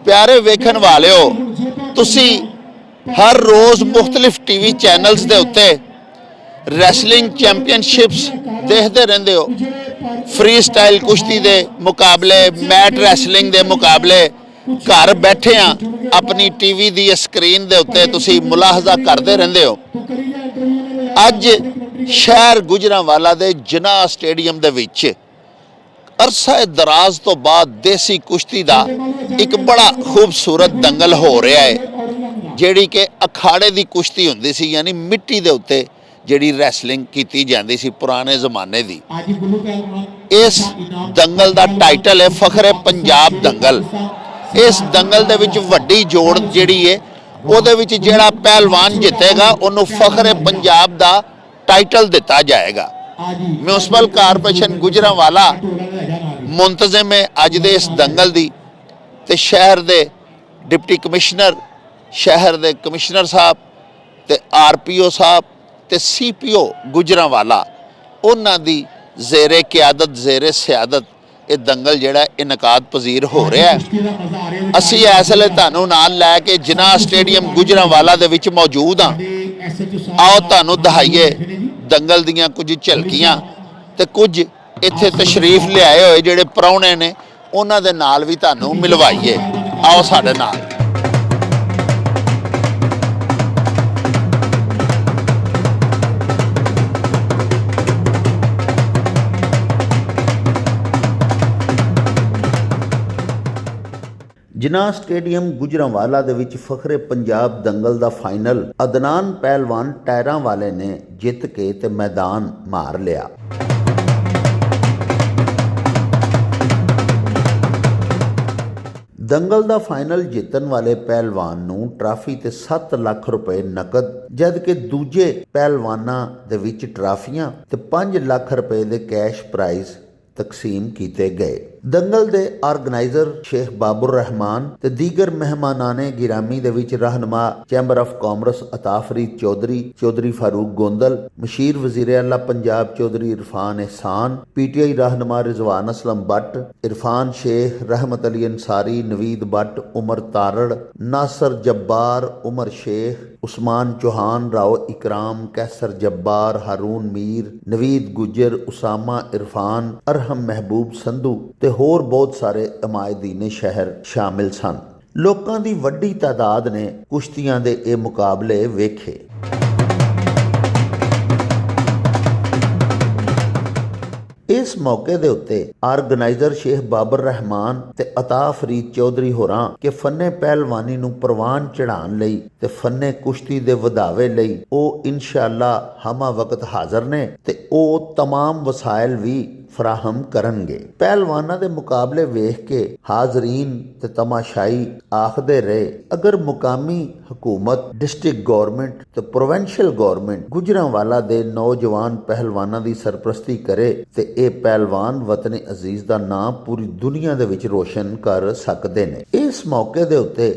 प्यारे वेखण वालिओ, तुसी हर रोज़ मुख्तलिफ टीवी चैनल्स के उत्ते रैसलिंग चैंपीयनशिप्स देखते रहंदे हो। फ्री स्टाइल कुश्ती के मुकाबले, मैट रैसलिंग के मुकाबले घर बैठे अपनी टीवी की स्क्रीन के उत्ते तुसी मुलाहजा करते रहंदे हो। अज शहर गुजरांवाला के जिनाह स्टेडियम दे विच अरसा दराज तो बाद देसी कुश्ती का एक बड़ा खूबसूरत दंगल हो रहा है, जिहड़ी कि अखाड़े की कुश्ती हुंदी सी, यानी मिट्टी के उत्ते जिहड़ी रैसलिंग की जाती सी पुराने जमाने की। इस दंगल का टाइटल है फखरे पंजाब दंगल। इस दंगल दे विच वड्डी जोड़ जिहड़ी है उहदे विच जिहड़ा पहलवान जितेगा उन्होंने फखरे पंजाब का टाइटल दिता जाएगा। म्यूनसिपल कारपोरेशन गुजरांवाला मुंतजिम है अज दे इस दंगल दी, ते शहर दे डिप्टी कमिश्नर, शहर दे कमिश्नर साहब ते RPO साहब ते CPO गुजरांवाला उन्हां दी जेरे क्यादत, जेरे सियादत ये दंगल जिहड़ा इनकाद पजीर हो रहा है। असी इस वेले तुहानूं नाल लैके जिनाह स्टेडियम गुजरांवाला दे विच मौजूद हाँ। आओ तुहानूं दिखाइए दंगल दीयां कुछ झलकियां ते कुछ इत्थे तशरीफ लियाए होए जिहड़े प्राहुणे ने उन्हां दे नाल भी तुहानूं मिलवाइए। आओ साडे नाल। जिनाह स्टेडियम गुजरांवाला दे विच फखरे पंजाब दंगल दा फाइनल अदनान पहलवान टायरां वाले ने जित के ते मैदान मार लिया। दंगल दा फाइनल जितन वाले पहलवान नूं ट्राफी ते 7 लाख रुपए नकद, जबकि दूजे पहलवानां दे विच ट्राफियां ते 5 लाख रुपए दे कैश प्राइज तकसीम किए गए। दंगल दे ऑर्गेनाइजर शेख बाबुर रहमान ते दीगर मेहमानाने गिरामी दे विच रहनुमा chamber of commerce Atafareed Chaudhry, Chaudhry Farooq Gondal, मशीर वजीर आला पंजाब चौधरी इरफान एहसान, PTI रहनुमा रिजवान असलम बट, इरफान शेख, रहमत अली अंसारी, नवीद बट, उमर तारड़, नासर जब्बार, उमर शेख, उस्मान चौहान, राव इकराम, कैसर जब्बार, हारून मीर, नवीद गुजर, उसामा इरफान, अरहम महबूब संधू ते होर बहुत सारे अमायदीने शहर शामिल सन। लोकां दी वड्डी तादाद ने कुश्तियां दे ये मुकाबले वेखे। इस मौके दे उत्ते ऑर्गेनाइजर शेख बाबर रहमान ते अता फरीद चौधरी होरां के फन्ने पहलवानी नूं प्रवान चढ़ाण लई ते फन्ने कुश्ती दे वधावे लई ओ इंशाअल्लाह हमा वक्त हाज़र ने ते ओ तमाम वसाइल भी फराहम करनगे। पहलवाना दे मुकाबले वेख के हाजरीन ते तमाशाई आखदे रहे, अगर मुकामी हुकूमत, डिस्ट्रिक्ट गवर्नमेंट ते प्रोविंशियल गवर्नमेंट गुजरांवाला दे नौजवान पहलवाना दी सरपरस्ती करे ते ये पहलवान वतन अजीज दा नाम पूरी दुनिया दे विच रोशन कर सकदे ने। इस मौके दे उत्ते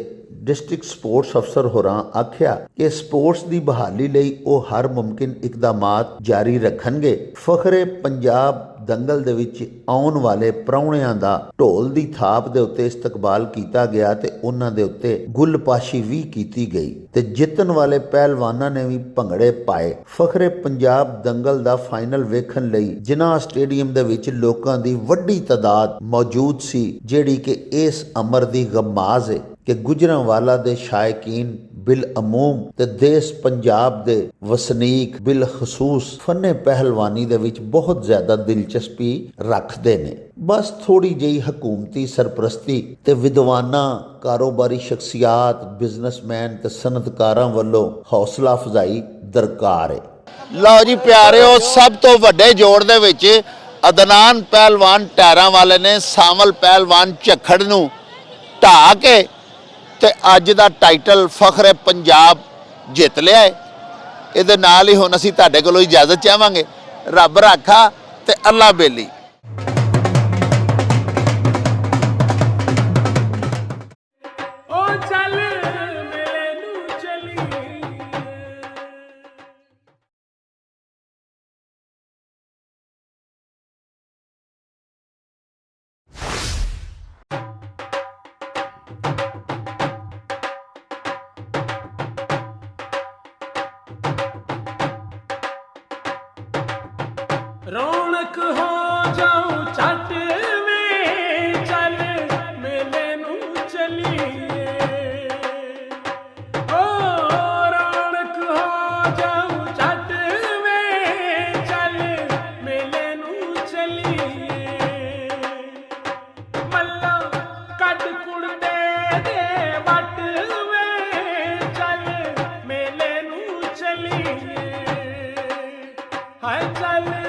डिस्ट्रिक्ट स्पोर्ट्स अफसर होरां आख्या कि स्पोर्ट्स दी बहाली लई ओ हर मुमकिन इकदामात जारी रखणगे। फखरे पंजाब दंगल दे विच आउण वाले प्राहुणिਆਂ ਦਾ ਢੋਲ ਦੀ ਥਾਪ ਦੇ ਉੱਤੇ ਇਸਤਕਬਾਲ ਕੀਤਾ ਗਿਆ ਤੇ ਉਹਨਾਂ ਦੇ ਉੱਤੇ ਗੁਲਪਾਸ਼ੀ ਵੀ ਕੀਤੀ ਗਈ ਤੇ ਜਿੱਤਣ ਵਾਲੇ ਪਹਿਲਵਾਨਾਂ ਨੇ ਵੀ ਭੰਗੜੇ ਪਾਏ। ਫਖਰੇ ਪੰਜਾਬ ਦੰਗਲ ਦਾ ਫਾਈਨਲ ਵੇਖਣ ਲਈ ਜਿਨਾਹ ਸਟੇਡੀਅਮ ਦੇ ਵਿੱਚ ਲੋਕਾਂ ਦੀ ਵੱਡੀ ਤਾਦਾਦ ਮੌਜੂਦ ਸੀ, ਜਿਹੜੀ ਕਿ ਇਸ ਅਮਰ ਦੀ ਗਮਾਜ਼ ਹੈ कि गुजरांवाला दे शायकीन बिल अमूम ते देश पंजाब दे वसनीक बिल खसूस फन्ने पहलवानी दे विच बहुत ज्यादा दिलचस्पी रखते ने। बस थोड़ी जी हुकूमती सरपरस्ती ते विद्वाना, कारोबारी शख्सियात, बिजनेसमैन ते सनतकारां वल्लों हौसला अफजाई दरकार है। लो जी प्यारिओ, सब तो वड्डे जोड़ दे विच अदनान पहलवान टायरां वाले ने सावल पहलवान झक्खड़ नूं ढा के ते अज दा टाइटल फखरे पंजाब जित लिया है। इहदे नाल ही हुण असीं तुहाडे कोलों इजाजत चाहांगे। रब राखा ते अल्लाह बेली। ਰੌਣਕ ਹੋ ਜਾਉ ਛੱਟ ਵੇ ਚੱਲ ਮੇਲੇ ਨੂੰ ਚਲੀਏ ਓ ਰੌਣਕ ਹੋ ਜਾਉ ਛੱਟ ਵੇ ਚੱਲ ਮੇਲੇ ਨੂੰ ਚਲੀਏ ਮੱਲਾ ਕੱਢ ਕੁੜਤੇ ਦੇ ਵੱਟ ਵੇ ਚੱਲ ਮੇਲੇ ਨੂੰ ਚਲੀਏ ਹਾਏ ਚੱਲ